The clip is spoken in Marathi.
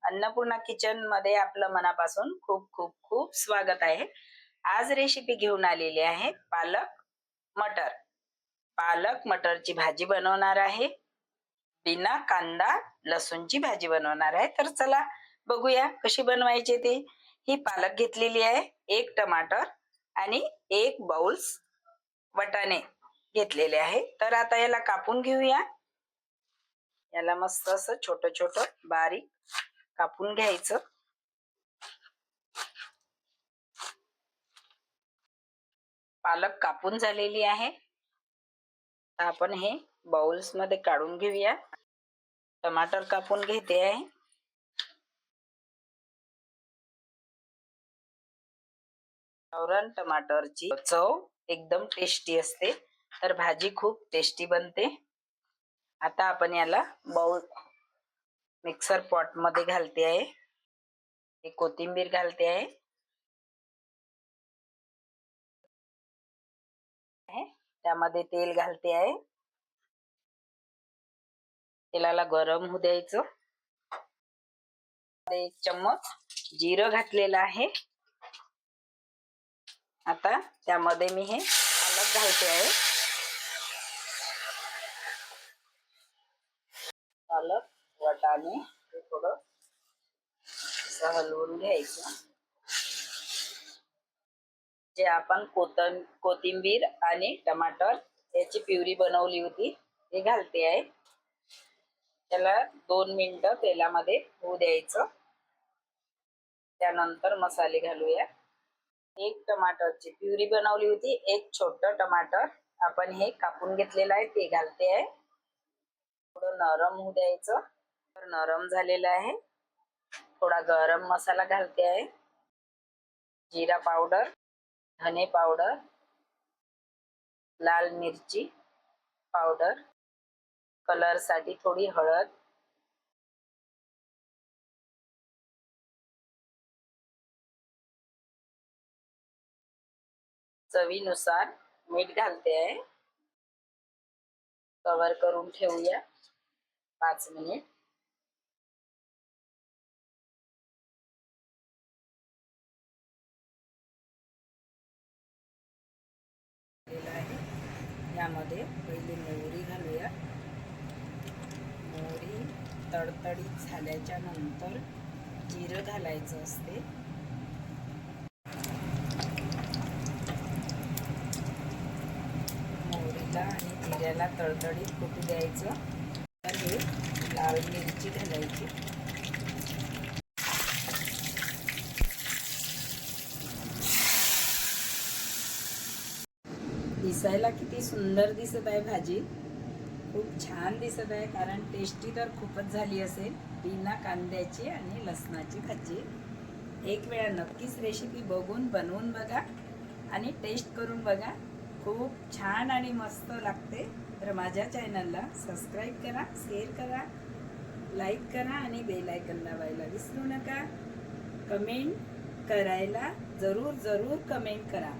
अन्नपूर्णा किचन मध्ये आपलं मनापासून खूप खूप खूप स्वागत आहे। आज रेसिपी घेऊन आलेली आहे पालक मटर। पालक मटरची भाजी बनवणार आहे। बिना कांदा लसूणची भाजी बनवणार आहे। तर चला बघूया कशी बनवायची ते। ही पालक घेतलेली आहे, एक टमाटर आणि एक बाउल्स वाटाणे घेतलेले आहे। तर आता याला कापून घेऊया। याला मस्त असं छोटं छोटं बारीक कापून घ्यायचं। पालक कापून झालेली आहे। आपण हे बाउल्स मध्ये काढून घेऊया। टमाटर कापून घेते आहे। गावरान टमाटरची चव एकदम टेस्टी असते, तर भाजी खूप टेस्टी बनते। आता आपण याला बाउल मिक्सर पॉट मध्ये घालते आहे। हे कोथिंबीर घालते आहे। त्यामध्ये तेल घालते आहे। तेलाला गरम होऊ द्यायचं। एक चम्मच जिरं घातलेलं आहे। आता त्यामध्ये मी हे पालक घालते आहे। पालक वाटाणे हे थोडं हलवून घ्यायचं। जे आपण कोथिंबीर आणि टमाटर याची प्युरी बनवली होती ते घालते आहे। त्याला 2 मिनिटं तेलामध्ये होऊ द्यायचं। त्यानंतर मसाले घालूया। एक टमाटरची प्युरी बनवली होती, एक छोटं टमाटर आपण हे कापून घेतलेलं आहे ते घालते आहे। थोडं नरम होऊ द्यायचं। तर नरम झालेलं आहे। थोडा गरम मसाला घालते आहे। जीरा पावडर, धने पावडर, लाल मिरची पावडर, कलर साठी थोडी हळद, चवीनुसार मीठ घालते आहे। कव्हर करून ठेवूया 5 मिनिट। यामध्ये पहिले मोहरी घालूया। मोहरी तडतडीत झाल्याच्या नंतर जिरं घालायचं असते। मोहरीला आणि जिऱ्याला तडतडीत फुटू द्यायचं। तर हे लाल मिरची घालायची। दिसायला किती सुंदर दिसत आहे भाजी, खूप छान दिसत आहे, कारण टेस्टी तर खूपच झाली असेल। बिना कांद्याची आणि लसणाची भाजी। एक वेळा नक्कीच रेसिपी बघून बनवून बघा आणि टेस्ट करून बघा। खूप छान आणि मस्त लागते। तर माझ्या चॅनलला सबस्क्राईब करा, शेअर करा, लाईक करा आणि बेल आयकॉन दाबायला विसरू नका। कमेंट करायला जरूर कमेंट करा।